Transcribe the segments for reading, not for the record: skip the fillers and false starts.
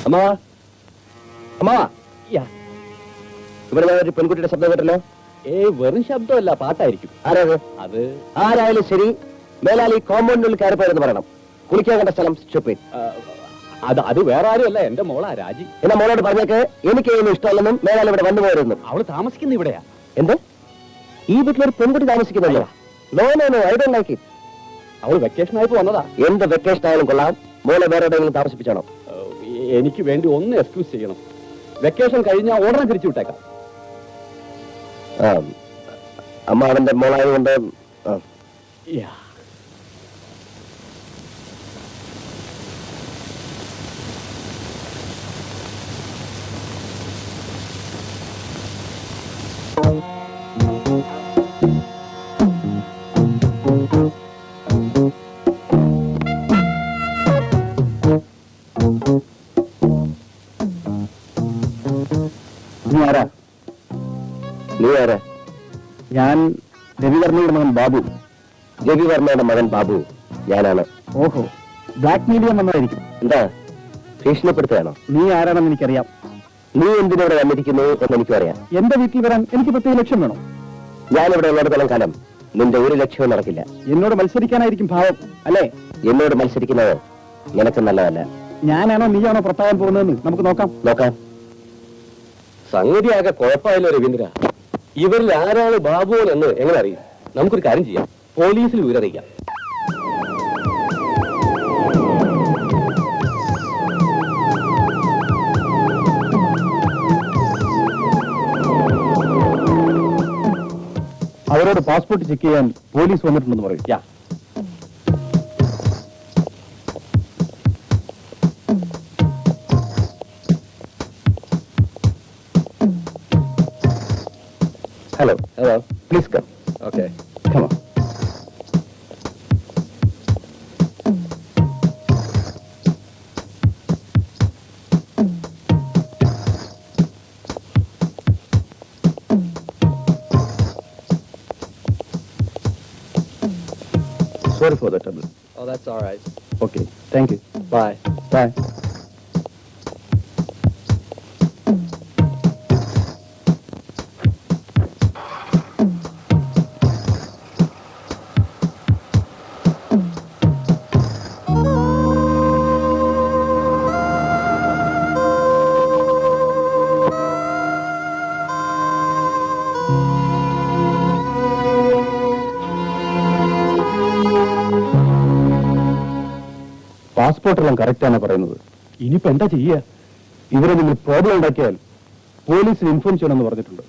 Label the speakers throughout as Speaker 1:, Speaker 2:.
Speaker 1: അമ്മാ അമ്മാ ഇവിടെ ഒരു പെൺകുട്ടിയുടെ ശബ്ദം കേട്ടല്ലോ.
Speaker 2: വെറും ശബ്ദമല്ല, പാട്ടായിരിക്കും.
Speaker 1: ആരാത്?
Speaker 2: അത്
Speaker 1: ആരായാലും ശരി, മേലാൽ ഈ കോമ്പൗണ്ടിനുള്ളിൽ കയറിപ്പോയെന്ന് പറയണം. കുളിക്കാൻ കണ്ട സ്ഥലം സ്റ്റോപ്പ്.
Speaker 2: അത് വേറെ ആരുമല്ല, എന്റെ മോളാ രാജി.
Speaker 1: എന്നാ മോളോട് പറഞ്ഞേക്ക് എനിക്ക് ഒന്നും ഇഷ്ടമല്ലെന്നും മേലാൽ ഇവിടെ വന്നുപോയിരുന്നു.
Speaker 2: അവള് താമസിക്കുന്ന ഇവിടെയാ.
Speaker 1: എന്ത്? ഈ വീട്ടിലൊരു പെൺകുട്ടി താമസിക്കുന്നില്ല? No no no, I don't like it.
Speaker 2: അവള് വെക്കേഷൻ ആയിട്ട് വന്നതാ.
Speaker 1: എന്ത് വെക്കേഷൻ ആയാലും കൊള്ളാം, മോളെ വേറെ എവിടെയെങ്കിലും താമസിപ്പിച്ചാണോ?
Speaker 2: എനിക്ക് വേണ്ടി ഒന്ന് എക്സ്ക്യൂസ് ചെയ്യണം. വെക്കേഷൻ കഴിഞ്ഞാൽ ഉടനെ തിരിച്ചു വിട്ടേക്കാം.
Speaker 1: അമ്മ അവന്റെ മോളായതുകൊണ്ട്
Speaker 2: ഞാൻ രവിവർമ്മയുടെ മകൻ ബാബു.
Speaker 1: രവിവർമ്മയുടെ മകൻ ബാബു ഞാനാണ്.
Speaker 2: ഓഹോ, ബ്ലാക്ക് മീഡിയം വന്നതായിരിക്കും.
Speaker 1: എന്താ ഭീഷണിപ്പെടുത്തുകയാണോ?
Speaker 2: നീ ആരാണെന്ന് എനിക്കറിയാം.
Speaker 1: നീ എന്തിനോട് വന്നിരിക്കുന്നു എന്ന് എനിക്കും അറിയാം.
Speaker 2: എന്റെ വീട്ടിൽ വരാൻ എനിക്ക് പ്രത്യേക ലക്ഷ്യം വേണം.
Speaker 1: ഞാനിവിടെ ഉള്ളിടത്തോളം കാലം നിന്റെ ഒരു ലക്ഷ്യവും നടക്കില്ല.
Speaker 2: എന്നോട് മത്സരിക്കാനായിരിക്കും ഭാവം അല്ലേ?
Speaker 1: എന്നോട് മത്സരിക്കുന്നത് നിനക്ക് നല്ലതല്ല.
Speaker 2: ഞാനാണോ നീയാണോ പുറത്താകാൻ പോകുന്നതെന്ന് നമുക്ക് നോക്കാം.
Speaker 1: സംഗതിയാകെ കുഴപ്പമായല്ലോ രവീന്ദ്ര. ഇവരിൽ ആരാണ് ബാബു എന്ന് എങ്ങനെ അറിയും? നമുക്കൊരു കാര്യം ചെയ്യാം, പോലീസിൽ വിവരറിയിക്കാം.
Speaker 2: അവരോട് പാസ്പോർട്ട് ചെക്ക് ചെയ്യാൻ പോലീസ് വന്നിട്ടുണ്ടെന്ന് പറയും.
Speaker 1: Hello. Please come.
Speaker 2: Okay.
Speaker 1: Come on.
Speaker 2: Sorry for the trouble.
Speaker 3: Oh, that's all right.
Speaker 2: Okay. Thank you.
Speaker 3: Bye.
Speaker 2: Bye. പാസ്പോർട്ടെല്ലാം കറക്റ്റാണ് പറയുന്നത്. ഇനിയിപ്പോ എന്താ ചെയ്യുക? ഇവരെ നിങ്ങൾ പ്രോബ്ലം ഉണ്ടാക്കിയാൽ പോലീസിന് ഇൻഫോം ചെയ്യണമെന്ന് പറഞ്ഞിട്ടുണ്ട്.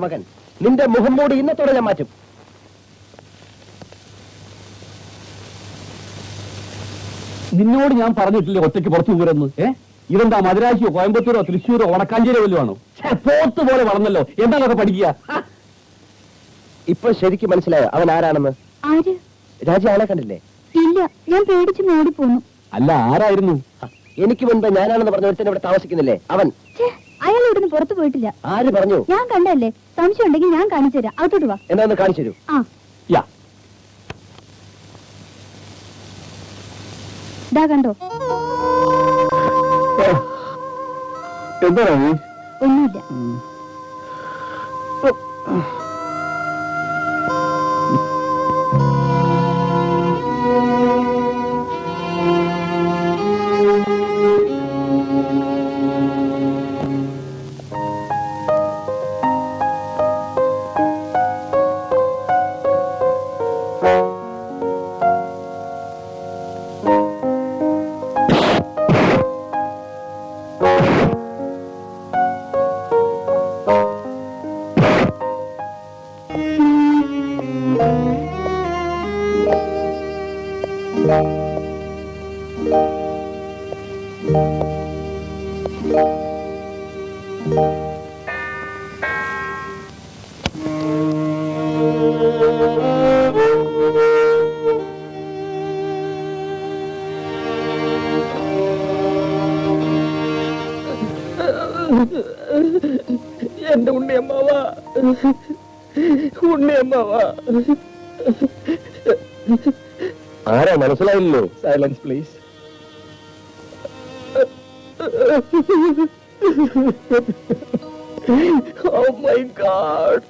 Speaker 3: മകൻ. നിന്റെ മുഖം മൂടി ഇന്നത്തോടെ ഞാൻ മാറ്റും.
Speaker 2: നിന്നോട് ഞാൻ പറഞ്ഞിട്ടില്ലേ ഒറ്റയ്ക്ക് പുറത്തു പോകരുന്ന്? ഇതെന്താ മദ്രാശിയോ കോയമ്പത്തൂരോ തൃശ്ശൂരോ വടക്കാഞ്ചേരിയോ വല്ലതും ആണോ? പോത്ത് പോലെ വളർന്നല്ലോ, എന്താണൊക്കെ പഠിക്കുക?
Speaker 3: ഇപ്പൊ ശരിക്കും മനസ്സിലായോ അവൻ ആരാണെന്ന്?
Speaker 4: ആര്?
Speaker 3: രാജി ആളെ കണ്ടില്ലേ?
Speaker 4: ഇല്ല, ഞാൻ പേടിച്ച് ഓടിപ്പോന്നു.
Speaker 2: അല്ല, ആരായിരുന്നു?
Speaker 3: എനിക്ക് മുൻപ് ഞാനാണെന്ന് പറഞ്ഞ ഒരുത്തൻ ഇവിടെ താമസിക്കുന്നില്ലേ അവൻ.
Speaker 4: അയാൾ ഇവിടുന്ന് പുറത്തു പോയിട്ടില്ല.
Speaker 3: ആര് പറഞ്ഞു?
Speaker 4: ഞാൻ കണ്ടല്ലേ. സംശയം ഉണ്ടെങ്കിൽ ഞാൻ കാണിച്ചു തരാം. അകത്തോട്ട് വാ.
Speaker 3: എന്നാ ഒന്ന് കാണിച്ചു തരൂ.
Speaker 4: ആ,
Speaker 2: യാ,
Speaker 4: ദാ കണ്ടോ?
Speaker 2: എന്താണ് നീ?
Speaker 4: ഒന്നുമില്ല.
Speaker 3: എന്റെ ഉണ്ണിയമ്മാവ, ഉണ്ണിയമ്മാവ.
Speaker 1: ആരാ മനസ്സിലായില്ലോ?
Speaker 3: Silence please. Oh my God.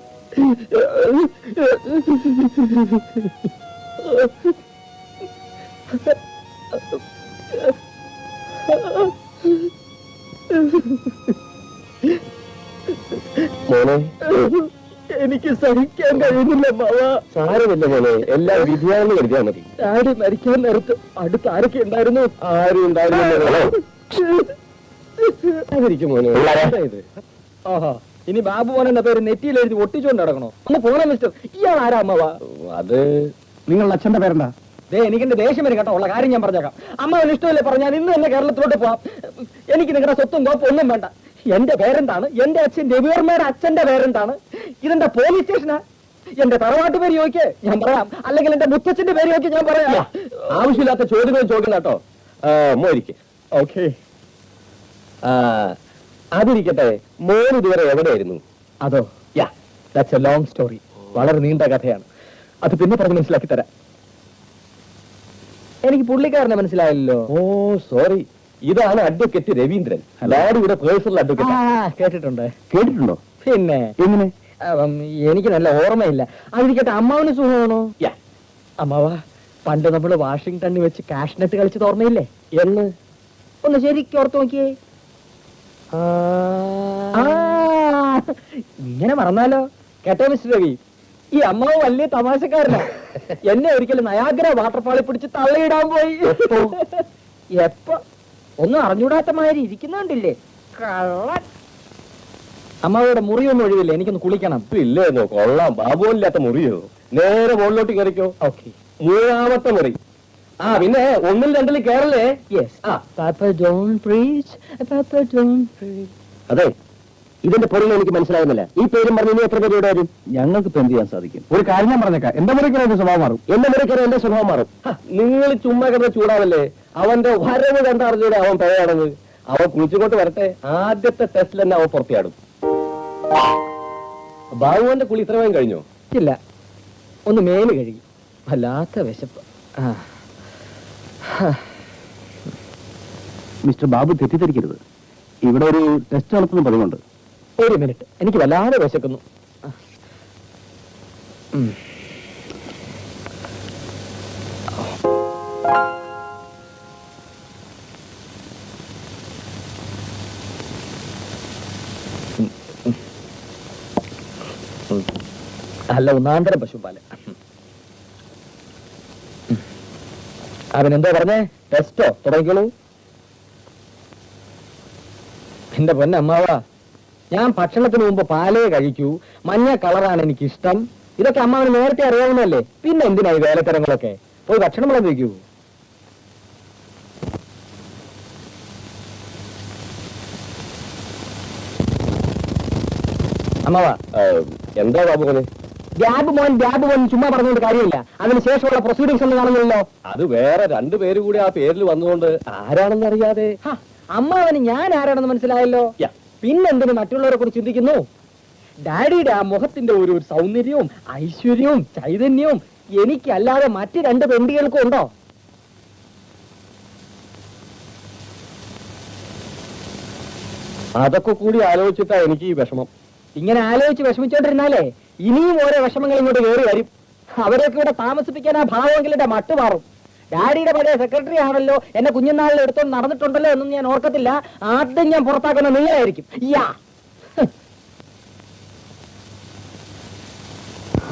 Speaker 1: മോനെ,
Speaker 3: എനിക്ക് സഹിക്കാൻ കഴിയുന്നില്ല മാവ.
Speaker 1: സാരമില്ല മോനെ, എല്ലാം വിധിയാണെന്ന് കരുതിയാ മതി.
Speaker 3: ഡാഡി മരിക്കാൻ നേരത്ത് അടുത്ത് ആരൊക്കെ ഉണ്ടായിരുന്നു?
Speaker 1: ആരും ഉണ്ടായിരുന്നില്ല. മോനെ, എന്താ ഇത്?
Speaker 3: ആഹാ, ഇനി ബാബു മോൻ എന്ന പേര് നെറ്റിയിൽ എഴുതി ഒട്ടിച്ചുകൊണ്ട് നടക്കണോ? ഒന്ന് പോണേ മിസ്റ്റർ. ഇയാൾ ആരാ അമ്മവ?
Speaker 1: അത്
Speaker 2: നിങ്ങളുടെ അച്ഛന്റെ പേരെന്താ?
Speaker 3: എനിക്കെന്റെ ദേഷ്യം വരും കേട്ടോ. ഉള്ള കാര്യം ഞാൻ പറഞ്ഞേക്കാം. അമ്മാവന് ഇഷ്ടമല്ലേ പറഞ്ഞാൽ ഇന്ന് തന്നെ കേരളത്തിലോട്ട് പോവാം. എനിക്ക് നിങ്ങളുടെ സ്വത്തും കോപ്പും ഒന്നും വേണ്ട. എന്റെ പേരെന്താണ്? എന്റെ അച്ഛൻ രവിവർമ്മയുടെ അച്ഛന്റെ പേരെന്താണ്? ഇതെന്താ പോലീസ് സ്റ്റേഷനാ? എന്റെ തറവാട്ട് പേര് ചോദിക്കേ, ഞാൻ പറയാം. അല്ലെങ്കിൽ എന്റെ മുത്തച്ഛന്റെ പേര് ചോദിക്കേ, ഞാൻ പറയാം.
Speaker 1: ആവശ്യമില്ലാത്ത ചോദ്യങ്ങൾ ചോദിക്കണം കേട്ടോ. മോരിക്ക്.
Speaker 3: ഓക്കെ.
Speaker 1: അതിരിക്കട്ടെ, മോൻ ഇതുവരെ എവിടെയായിരുന്നു?
Speaker 3: അതോ, യാ, ദാറ്റ്സ് എ ലോങ് സ്റ്റോറി. വളരെ നീണ്ട കഥയാണ്. അത് പിന്നെ പറഞ്ഞ് മനസ്സിലാക്കി തരാം. എനിക്ക് പുള്ളിക്കാരനെ മനസ്സിലായല്ലോ.
Speaker 1: ഓ സോറി, ഇതാണ് അഡ്വക്കേറ്റ് രവീന്ദ്രൻ, ഡാഡിയുടെ പേഴ്സണൽ അഡ്വക്കേറ്റ്.
Speaker 3: കേട്ടിട്ടുണ്ട്.
Speaker 2: കേട്ടിട്ടുണ്ടോ?
Speaker 3: പിന്നെ
Speaker 2: എങ്ങനെ?
Speaker 3: എനിക്ക് നല്ല ഓർമ്മയില്ല. അതിരിക്കട്ടെ, അമ്മാവന് സുഖമാണോ?
Speaker 1: യാ.
Speaker 3: അമ്മാവ, പണ്ട് നമ്മള് വാഷിംഗ്ടണിൽ വെച്ച് കാഷ് നെറ്റ് കളിച്ചത് ഓർമ്മയില്ലേ?
Speaker 1: എന്ന്
Speaker 3: ഒന്ന് ശരിക്കും ഓർത്ത് നോക്കിയേ. ഇങ്ങനെ മറന്നാലോ? കേട്ടോ മിസ്റ്റർ രവി, ഈ അമ്മാവ് വലിയ തമാശക്കാരനാ. എന്നെ ഒരിക്കലും നയാഗ്ര വാട്ടർഫാളിൽ പിടിച്ച് തള്ളിയിടാൻ പോയി. എപ്പോ? ഒന്നും അറിഞ്ഞൂടാത്ത മാതിരി ഇരിക്കുന്നുണ്ടില്ലേ കള്ളൻ. അമ്മാവയുടെ മുറിയൊന്നും ഒഴിവില്ല, എനിക്കൊന്ന് കുളിക്കണം.
Speaker 1: ഇല്ലേന്നോ? കൊള്ളാം, ബാബുവില്ലാത്ത മുറിയോ? നേരെ മുകളിലോട്ട് കയറിക്കോ.
Speaker 3: ഓക്കെ.
Speaker 1: 3ാമത്തെ മുറി. പിന്നെ 1 ൽ 2 ൽ കേറല്ലേ?
Speaker 3: Yes. Papa don't preach, Papa don't preach.
Speaker 1: അതെ, ഇതിന്റെ പൊരുൾ എനിക്ക് മനസ്സിലാകുന്നില്ല. ഈ പേരും പറഞ്ഞ് ഇനി എത്ര പേര് ഇവിടെ വരും?
Speaker 2: ഞങ്ങൾക്ക് ഇപ്പൊ എന്ത് ചെയ്യാൻ സാധിക്കും? ഒരു കാര്യം ഞാൻ പറഞ്ഞേക്കാം, എന്റെ മുറിക്കറ എന്റെ സ്വഭാവം മാറും.
Speaker 1: എന്റെ മുറിക്കറ എന്റെ സ്വഭാവം മാറും. നിങ്ങൾ ചുമ്മാ കിടന്ന് ചൂടാവല്ലേ? അവന്റെ വരവ് കണ്ടറിഞ്ഞൂടെ അവൻ പിഴയാണെന്ന്. അവൻ കുളിച്ചുകൊണ്ട് വരട്ടെ, ആദ്യത്തെ ടെസ്റ്റിൽ തന്നെ അവൻ പുറത്തിയാടും. ബാബുവിന്റെ കുളി ഇത്ര വേഗം കഴിഞ്ഞോ?
Speaker 3: ഇല്ല, ഒന്ന് മേല് കഴുകി. വല്ലാത്ത വിശപ്പ്.
Speaker 2: മിസ്റ്റർ ബാബു തെറ്റിദ്ധരിക്കരുത്, ഇവിടെ ഒരു ടെസ്റ്റ് നടത്തുന്ന പതിവുണ്ട്.
Speaker 3: ഒരു മിനിറ്റ്, എനിക്ക് വല്ലാതെ വിശക്കുന്നു. അല്ല, ഒന്നാന്തരം പശുപാല്. അവനെന്തോ പറഞ്ഞേ? ടെസ്റ്റോ? തുടങ്ങിക്കോളൂ. എന്റെ പൊന്നമ്മാവാ, ഞാൻ ഭക്ഷണത്തിന് മുമ്പ് പാലേ കഴിക്കൂ, മഞ്ഞ കളറാണ് എനിക്കിഷ്ടം. ഇതൊക്കെ അമ്മാവന് നേരത്തെ അറിയാവുന്നതല്ലേ, പിന്നെ എന്തിനാ ഈ വേലത്തരങ്ങളൊക്കെ? പോയി ഭക്ഷണം വിളമ്പ് വയ്ക്കൂ. അമ്മാവാ,
Speaker 1: എന്താ ബാബുവിന്?
Speaker 3: ഗ്യാബ് മോൻ ചുമ്മാ പറഞ്ഞുകൊണ്ട് കാര്യമില്ല. അതിനുശേഷമുള്ള പ്രൊസീഡിങ്സ് ഒന്നും കാണുന്നില്ലല്ലോ.
Speaker 1: അത് വേറെ രണ്ടുപേര് കൂടി ആ പേരിൽ വന്നുകൊണ്ട് ആരാണെന്ന് അറിയാതെ.
Speaker 3: അമ്മാവന് ഞാൻ ആരാണെന്ന് മനസ്സിലായല്ലോ.
Speaker 1: യാ.
Speaker 3: പിന്നെന്തിന് മറ്റുള്ളവരെ കുറിച്ച് ചിന്തിക്കുന്നു? ഡാഡിയുടെ ആ മുഖത്തിന്റെ ഒരു സൗന്ദര്യവും ഐശ്വര്യവും ചൈതന്യവും എനിക്കല്ലാതെ മറ്റ് രണ്ട് പെൺകുട്ടികൾക്കും ഉണ്ടോ?
Speaker 1: അതൊക്കെ കൂടി ആലോചിച്ചിട്ടാ എനിക്ക് ഈ വിഷമം.
Speaker 3: ഇങ്ങനെ ആലോചിച്ച് വിഷമിച്ചോണ്ടിരുന്നാലേ ഇനിയും ഓരോ വിഷമങ്ങൾ ഇങ്ങോട്ട് കയറി വരും. അവരൊക്കെ ഇവിടെ താമസിപ്പിക്കാൻ ആ ഭാവമെങ്കിലും എന്റെ മട്ട് മാറും. ഡാഡിയുടെ പഴയ സെക്രട്ടറി ആണല്ലോ, എന്നെ കുഞ്ഞുനാളിൽ എടുത്തോണ്ട് നടന്നിട്ടുണ്ടല്ലോ എന്നും ഞാൻ ഓർക്കത്തില്ല. ആദ്യം ഞാൻ പുറത്താക്കുന്ന നിങ്ങളായിരിക്കും. യാ